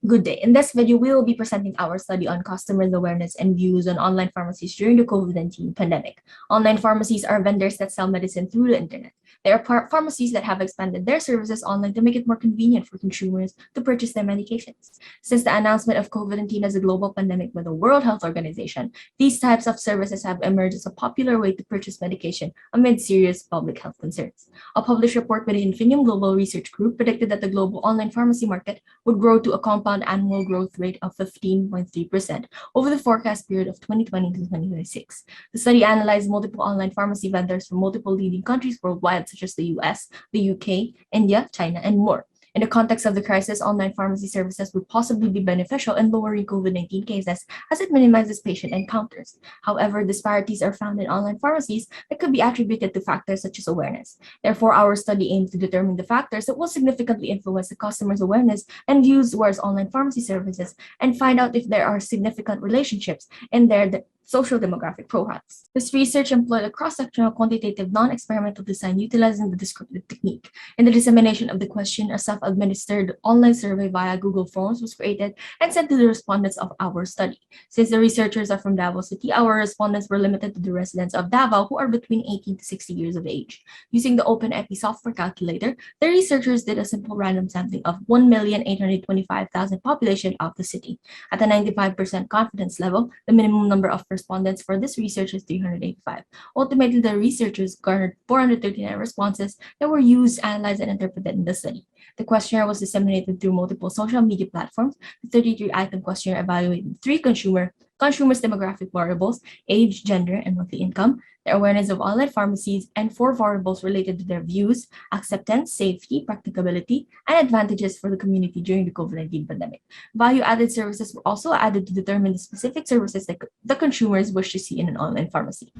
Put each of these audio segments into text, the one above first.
Good day. In this video, we will be presenting our study on customers' awareness and views on online pharmacies during the COVID-19 pandemic. Online pharmacies are vendors that sell medicine through the internet. They are pharmacies that have expanded their services online to make it more convenient for consumers to purchase their medications. Since the announcement of COVID-19 as a global pandemic by the World Health Organization, these types of services have emerged as a popular way to purchase medication amid serious public health concerns. A published report by the Infinium Global Research Group predicted that the global online pharmacy market would grow to a compound annual growth rate of 15.3% over the forecast period of 2020 to 2026. The study analyzed multiple online pharmacy vendors from multiple leading countries worldwide, such as the US, the UK, India, China, and more. In the context of the crisis, online pharmacy services would possibly be beneficial in lowering COVID-19 cases as it minimizes patient encounters. However, disparities are found in online pharmacies that could be attributed to factors such as awareness. Therefore, our study aims to determine the factors that will significantly influence the customer's awareness and views towards online pharmacy services and find out if there are significant relationships in their social demographic profiles. This research employed a cross-sectional quantitative non-experimental design utilizing the descriptive technique. In the dissemination of the question, a self-administered online survey via Google Forms was created and sent to the respondents of our study. Since the researchers are from Davao City, our respondents were limited to the residents of Davao who are between 18 to 60 years of age. Using the OpenEpi software calculator, the researchers did a simple random sampling of 1,825,000 population of the city. At a 95% confidence level, the minimum number of respondents for this research is 385. Ultimately, the researchers garnered 439 responses that were used, analyzed, and interpreted in the study. The questionnaire was disseminated through multiple social media platforms. The 33-item questionnaire evaluated three consumers' demographic variables: age, gender, and monthly income, their awareness of online pharmacies, and 4 variables related to their views, acceptance, safety, practicability, and advantages for the community during the COVID-19 pandemic. Value-added services were also added to determine the specific services that the consumers wish to see in an online pharmacy.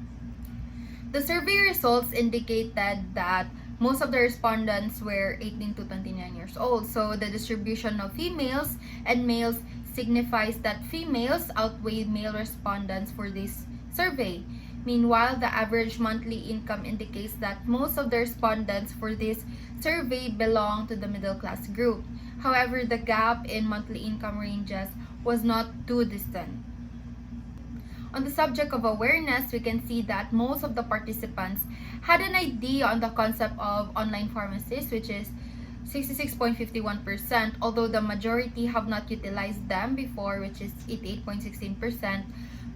The survey results indicated that most of the respondents were 18 to 29 years old. So the distribution of females and males signifies that females outweighed male respondents for this survey. Meanwhile, the average monthly income indicates that most of the respondents for this survey belong to the middle class group. However, the gap in monthly income ranges was not too distant. On the subject of awareness, we can see that most of the participants had an idea on the concept of online pharmacies, which is 66.51%, although the majority have not utilized them before, which is 88.16%,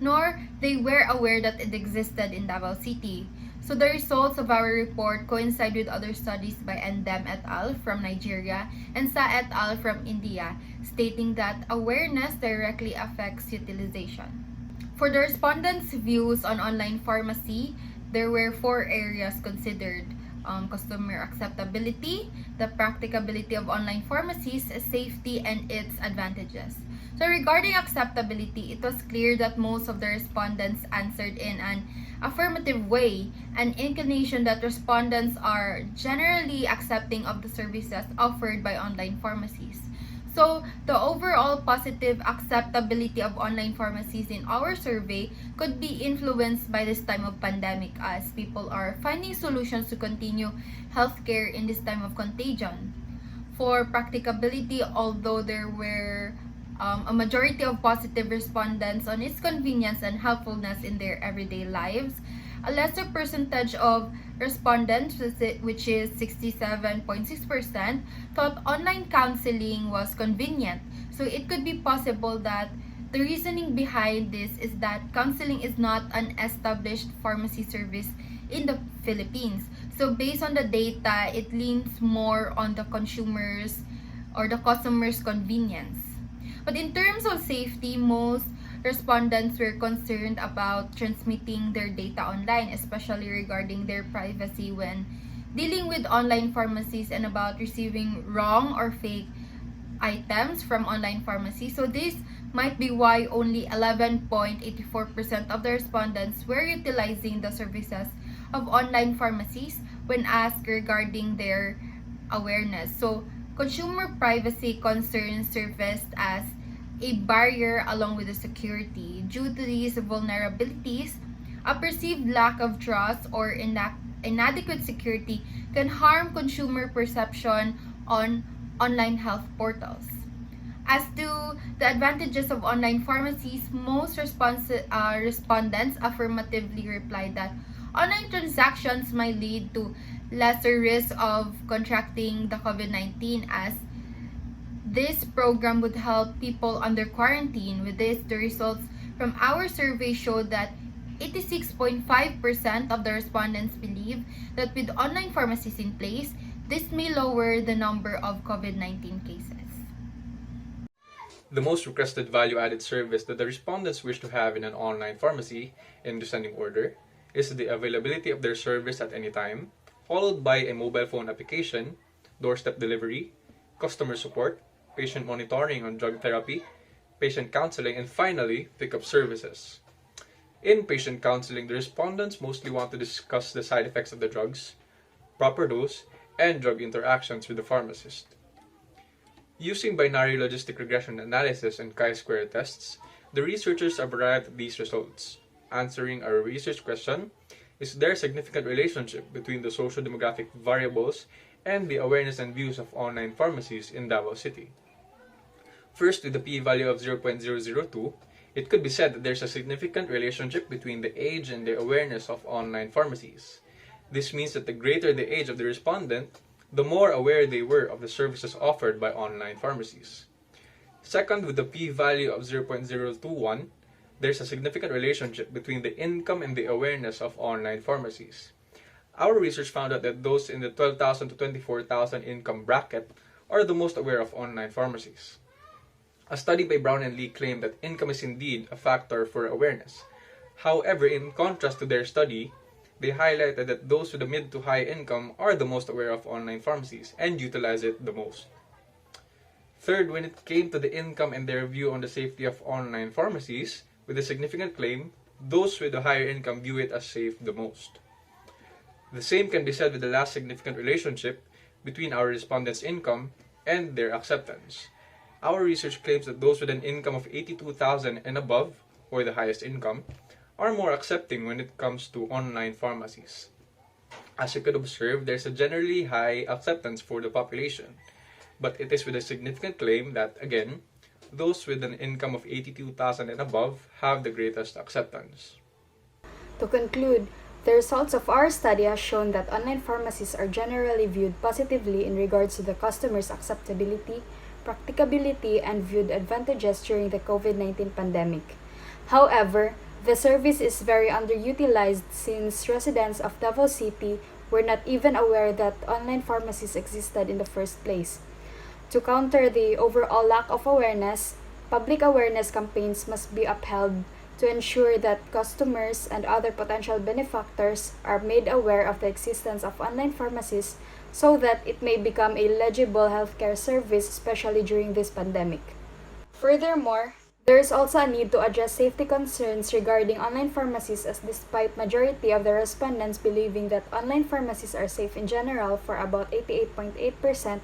nor they were aware that it existed in Davao City. So the results of our report coincide with other studies by Ndem et al. From Nigeria and Sa et al. From India, stating that awareness directly affects utilization. For the respondents' views on online pharmacy, there were 4 areas considered: customer acceptability, the practicability of online pharmacies, safety, and its advantages. So regarding acceptability, it was clear that most of the respondents answered in an affirmative way, an inclination that respondents are generally accepting of the services offered by online pharmacies. So, the overall positive acceptability of online pharmacies in our survey could be influenced by this time of pandemic, as people are finding solutions to continue healthcare in this time of contagion. For practicability, although there were a majority of positive respondents on its convenience and helpfulness in their everyday lives, a lesser percentage of respondents, which is 67.6%, thought online counseling was convenient. So it could be possible that the reasoning behind this is that counseling is not an established pharmacy service in the Philippines. So based on the data, it leans more on the consumers or the customer's convenience. But in terms of safety, most respondents were concerned about transmitting their data online, especially regarding their privacy when dealing with online pharmacies and about receiving wrong or fake items from online pharmacies. So this might be why only 11.84% of the respondents were utilizing the services of online pharmacies when asked regarding their awareness. So consumer privacy concerns surfaced as a barrier along with the security. Due to these vulnerabilities, a perceived lack of trust or inadequate security can harm consumer perception on online health portals. As to the advantages of online pharmacies, most respondents affirmatively replied that online transactions might lead to lesser risk of contracting the COVID-19, as this program would help people under quarantine. With this, the results from our survey showed that 86.5% of the respondents believe that with online pharmacies in place, this may lower the number of COVID-19 cases. The most requested value-added service that the respondents wish to have in an online pharmacy in descending order is the availability of their service at any time, followed by a mobile phone application, doorstep delivery, customer support, patient monitoring on drug therapy, patient counseling, and finally, pickup services. In patient counseling, the respondents mostly want to discuss the side effects of the drugs, proper dose, and drug interactions with the pharmacist. Using binary logistic regression analysis and chi-square tests, the researchers have arrived at these results. Answering our research question, is there a significant relationship between the socio-demographic variables and the awareness and views of online pharmacies in Davao City? First, with the p-value of 0.002, it could be said that there's a significant relationship between the age and the awareness of online pharmacies. This means that the greater the age of the respondent, the more aware they were of the services offered by online pharmacies. Second, with the p-value of 0.021, there's a significant relationship between the income and the awareness of online pharmacies. Our research found out that those in the 12,000 to 24,000 income bracket are the most aware of online pharmacies. A study by Brown and Lee claimed that income is indeed a factor for awareness. However, in contrast to their study, they highlighted that those with a mid to high income are the most aware of online pharmacies and utilize it the most. Third, when it came to the income and their view on the safety of online pharmacies, with a significant claim, those with a higher income view it as safe the most. The same can be said with the last significant relationship between our respondents' income and their acceptance. Our research claims that those with an income of 82,000 and above, or the highest income, are more accepting when it comes to online pharmacies. As you could observe, there's a generally high acceptance for the population, but it is with a significant claim that, again, those with an income of 82,000 and above have the greatest acceptance. To conclude, the results of our study has shown that online pharmacies are generally viewed positively in regards to the customer's acceptability, practicability, and viewed advantages during the COVID-19 pandemic. However, the service is very underutilized since residents of Davao City were not even aware that online pharmacies existed in the first place. To counter the overall lack of awareness, public awareness campaigns must be upheld to ensure that customers and other potential benefactors are made aware of the existence of online pharmacies so that it may become a legible healthcare service, especially during this pandemic. Furthermore, there is also a need to address safety concerns regarding online pharmacies, as despite majority of the respondents believing that online pharmacies are safe in general for about 88.8%,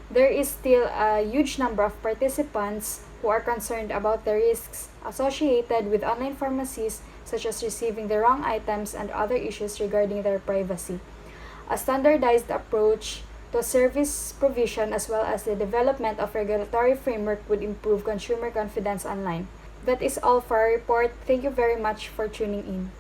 there is still a huge number of participants who are concerned about the risks associated with online pharmacies, such as receiving the wrong items and other issues regarding their privacy. A standardized approach to service provision as well as the development of regulatory framework would improve consumer confidence online. That is all for our report. Thank you very much for tuning in.